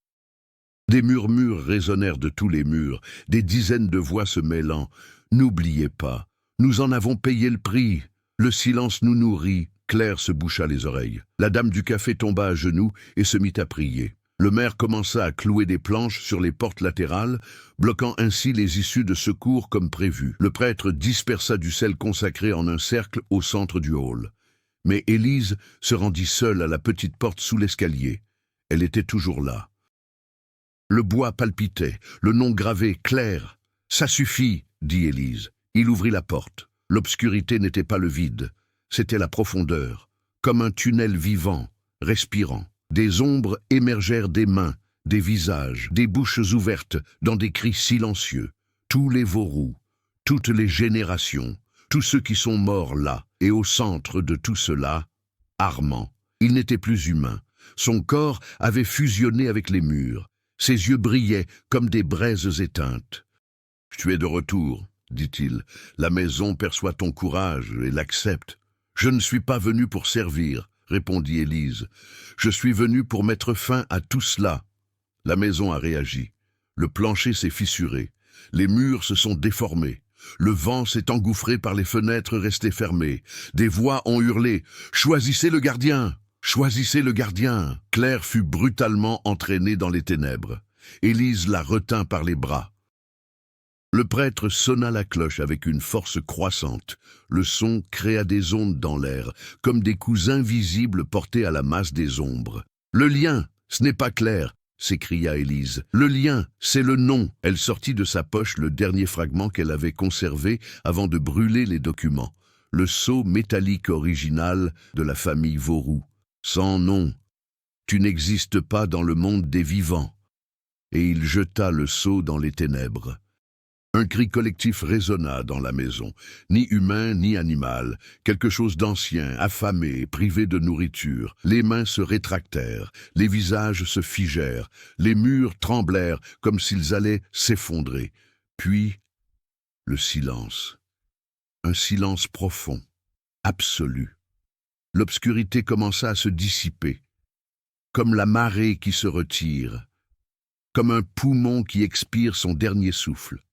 S1: Des murmures résonnèrent de tous les murs, des dizaines de voix se mêlant. « N'oubliez pas, nous en avons payé le prix. Le silence nous nourrit. » Claire se boucha les oreilles. La dame du café tomba à genoux et se mit à prier. Le maire commença à clouer des planches sur les portes latérales, bloquant ainsi les issues de secours comme prévu. Le prêtre dispersa du sel consacré en un cercle au centre du hall. Mais Élise se rendit seule à la petite porte sous l'escalier. Elle était toujours là. Le bois palpitait, le nom gravé « Claire ». « Ça suffit », dit Élise. Il ouvrit la porte. L'obscurité n'était pas le vide, c'était la profondeur, comme un tunnel vivant, respirant. Des ombres émergèrent des mains, des visages, des bouches ouvertes dans des cris silencieux. Tous les Vauroux, toutes les générations, tous ceux qui sont morts là, et au centre de tout cela, Armand. Il n'était plus humain. Son corps avait fusionné avec les murs. Ses yeux brillaient comme des braises éteintes. « Tu es de retour, » dit-il. « La maison perçoit ton courage et l'accepte. »« Je ne suis pas venu pour servir, » répondit Élise. « Je suis venu pour mettre fin à tout cela. » La maison a réagi. Le plancher s'est fissuré. Les murs se sont déformés. Le vent s'est engouffré par les fenêtres restées fermées. Des voix ont hurlé « Choisissez le gardien !» Choisissez le gardien. Claire fut brutalement entraînée dans les ténèbres. Élise la retint par les bras. Le prêtre sonna la cloche avec une force croissante. Le son créa des ondes dans l'air, comme des coups invisibles portés à la masse des ombres. « Le lien, ce n'est pas Claire !» s'écria Élise. « Le lien, c'est le nom !» Elle sortit de sa poche le dernier fragment qu'elle avait conservé avant de brûler les documents. Le sceau métallique original de la famille Vauroux. Sans nom, tu n'existes pas dans le monde des vivants. Et il jeta le sceau dans les ténèbres. Un cri collectif résonna dans la maison, ni humain ni animal, quelque chose d'ancien, affamé, privé de nourriture. Les mains se rétractèrent, les visages se figèrent, les murs tremblèrent comme s'ils allaient s'effondrer. Puis, le silence. Un silence profond, absolu. L'obscurité commença à se dissiper, comme la marée qui se retire, comme un poumon qui expire son dernier souffle.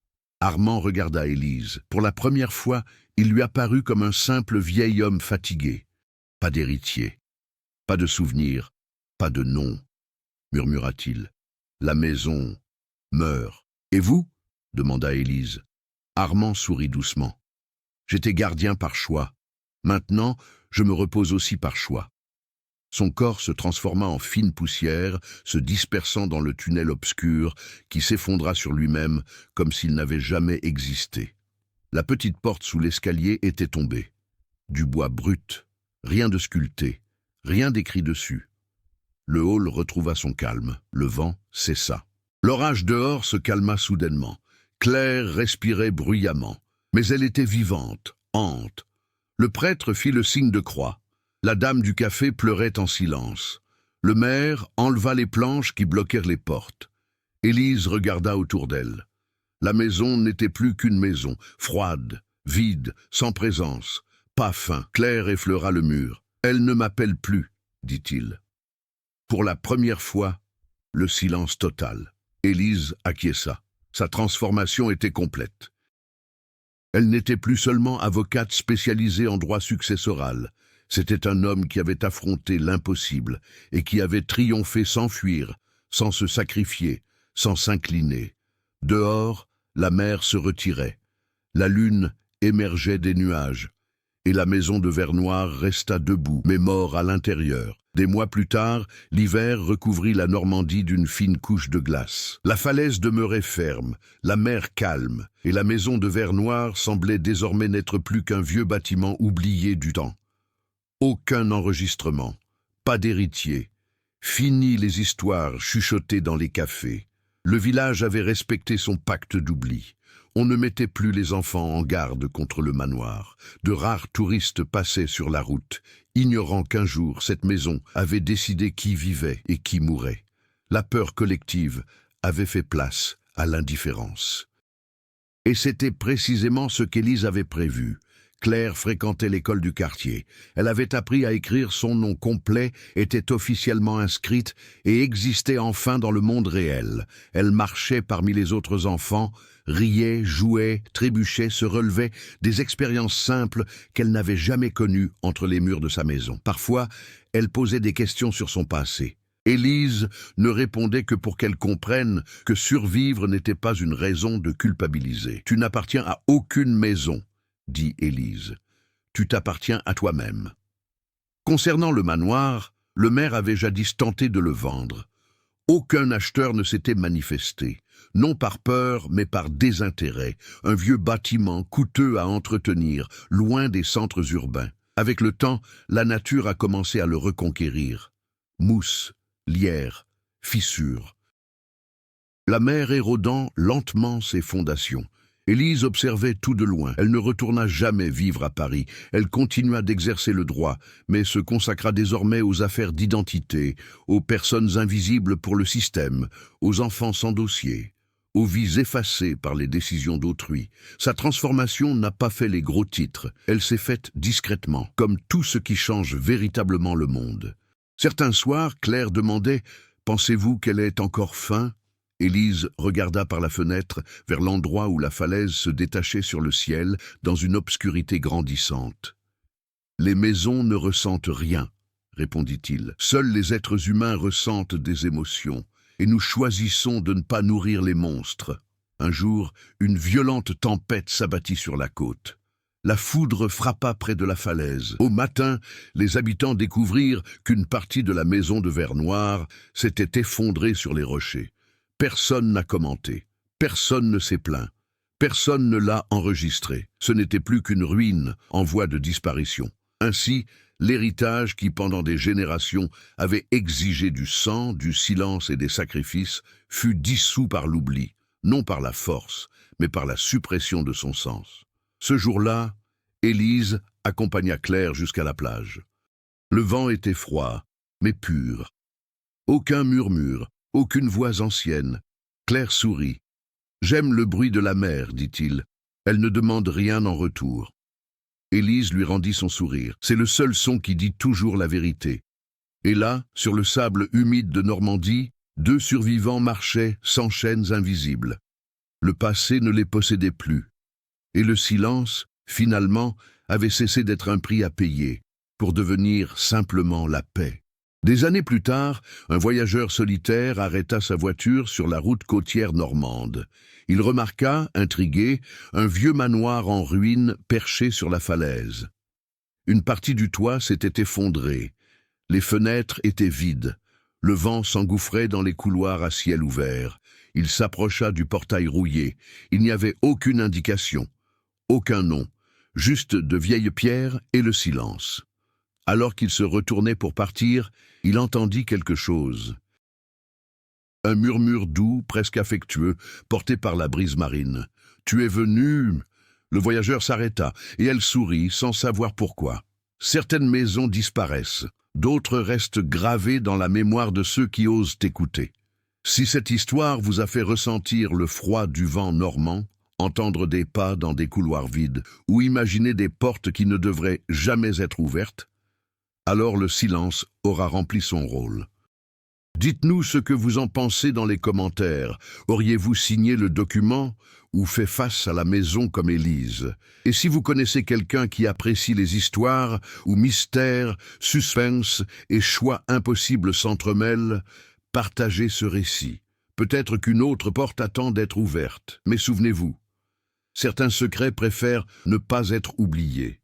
S1: Armand regarda Élise. Pour la première fois, il lui apparut comme un simple vieil homme fatigué. Pas d'héritier, pas de souvenir, pas de nom, murmura-t-il. La maison meurt. Et vous ? Demanda Élise. Armand sourit doucement. J'étais gardien par choix. Maintenant, je me repose aussi par choix. Son corps se transforma en fine poussière, se dispersant dans le tunnel obscur qui s'effondra sur lui-même comme s'il n'avait jamais existé. La petite porte sous l'escalier était tombée. Du bois brut, rien de sculpté, rien d'écrit dessus. Le hall retrouva son calme, le vent cessa. L'orage dehors se calma soudainement. Claire respirait bruyamment, mais elle était vivante, hante. Le prêtre fit le signe de croix. La dame du café pleurait en silence. Le maire enleva les planches qui bloquèrent les portes. Élise regarda autour d'elle. La maison n'était plus qu'une maison, froide, vide, sans présence. Pas fin. Claire effleura le mur. « Elle ne m'appelle plus », dit-il. Pour la première fois, le silence total. Élise acquiesça. Sa transformation était complète. Elle n'était plus seulement avocate spécialisée en droit successoral. C'était un homme qui avait affronté l'impossible et qui avait triomphé sans fuir, sans se sacrifier, sans s'incliner. Dehors, la mer se retirait. La lune émergeait des nuages. Et la maison de verre noir resta debout, mais mort à l'intérieur. Des mois plus tard, l'hiver recouvrit la Normandie d'une fine couche de glace. La falaise demeurait ferme, la mer calme, et la maison de verre noir semblait désormais n'être plus qu'un vieux bâtiment oublié du temps. Aucun enregistrement, pas d'héritier. Fini les histoires chuchotées dans les cafés. Le village avait respecté son pacte d'oubli. On ne mettait plus les enfants en garde contre le manoir. De rares touristes passaient sur la route, ignorant qu'un jour cette maison avait décidé qui vivait et qui mourait. La peur collective avait fait place à l'indifférence. Et c'était précisément ce qu'Élise avait prévu. Claire fréquentait l'école du quartier. Elle avait appris à écrire son nom complet, était officiellement inscrite et existait enfin dans le monde réel. Elle marchait parmi les autres enfants, riait, jouait, trébuchait, se relevait, des expériences simples qu'elle n'avait jamais connues entre les murs de sa maison. Parfois, elle posait des questions sur son passé. Élise ne répondait que pour qu'elle comprenne que survivre n'était pas une raison de culpabiliser. « Tu n'appartiens à aucune maison », dit Élise. « Tu t'appartiens à toi-même. » Concernant le manoir, le maire avait jadis tenté de le vendre. Aucun acheteur ne s'était manifesté, non par peur, mais par désintérêt, un vieux bâtiment coûteux à entretenir, loin des centres urbains. Avec le temps, la nature a commencé à le reconquérir. Mousse, lierre, fissures. La mer érodant lentement ses fondations. Élise observait tout de loin. Elle ne retourna jamais vivre à Paris. Elle continua d'exercer le droit, mais se consacra désormais aux affaires d'identité, aux personnes invisibles pour le système, aux enfants sans dossier, aux vies effacées par les décisions d'autrui. Sa transformation n'a pas fait les gros titres. Elle s'est faite discrètement, comme tout ce qui change véritablement le monde. Certains soirs, Claire demandait « Pensez-vous qu'elle ait encore faim ?» Élise regarda par la fenêtre vers l'endroit où la falaise se détachait sur le ciel dans une obscurité grandissante. « Les maisons ne ressentent rien, » répondit-il. « Seuls les êtres humains ressentent des émotions, et nous choisissons de ne pas nourrir les monstres. » Un jour, une violente tempête s'abattit sur la côte. La foudre frappa près de la falaise. Au matin, les habitants découvrirent qu'une partie de la maison de verre noir s'était effondrée sur les rochers. Personne n'a commenté, personne ne s'est plaint, personne ne l'a enregistré. Ce n'était plus qu'une ruine en voie de disparition. Ainsi, l'héritage qui, pendant des générations, avait exigé du sang, du silence et des sacrifices, fut dissous par l'oubli, non par la force, mais par la suppression de son sens. Ce jour-là, Élise accompagna Claire jusqu'à la plage. Le vent était froid, mais pur. Aucun murmure, aucune voix ancienne. Claire sourit. « J'aime le bruit de la mer, dit-il. Elle ne demande rien en retour. » Élise lui rendit son sourire. C'est le seul son qui dit toujours la vérité. Et là, sur le sable humide de Normandie, deux survivants marchaient sans chaînes invisibles. Le passé ne les possédait plus. Et le silence, finalement, avait cessé d'être un prix à payer, pour devenir simplement la paix. Des années plus tard, un voyageur solitaire arrêta sa voiture sur la route côtière normande. Il remarqua, intrigué, un vieux manoir en ruine perché sur la falaise. Une partie du toit s'était effondrée. Les fenêtres étaient vides. Le vent s'engouffrait dans les couloirs à ciel ouvert. Il s'approcha du portail rouillé. Il n'y avait aucune indication, aucun nom, juste de vieilles pierres et le silence. Alors qu'il se retournait pour partir, il entendit quelque chose. Un murmure doux, presque affectueux, porté par la brise marine. « Tu es venu ?» Le voyageur s'arrêta, et elle sourit, sans savoir pourquoi. Certaines maisons disparaissent. D'autres restent gravés dans la mémoire de ceux qui osent écouter. Si cette histoire vous a fait ressentir le froid du vent normand, entendre des pas dans des couloirs vides, ou imaginer des portes qui ne devraient jamais être ouvertes, alors le silence aura rempli son rôle. Dites-nous ce que vous en pensez dans les commentaires. Auriez-vous signé le document ou fait face à la maison comme Élise? Et si vous connaissez quelqu'un qui apprécie les histoires où mystère, suspense et choix impossibles s'entremêlent, partagez ce récit. Peut-être qu'une autre porte attend d'être ouverte. Mais souvenez-vous, certains secrets préfèrent ne pas être oubliés.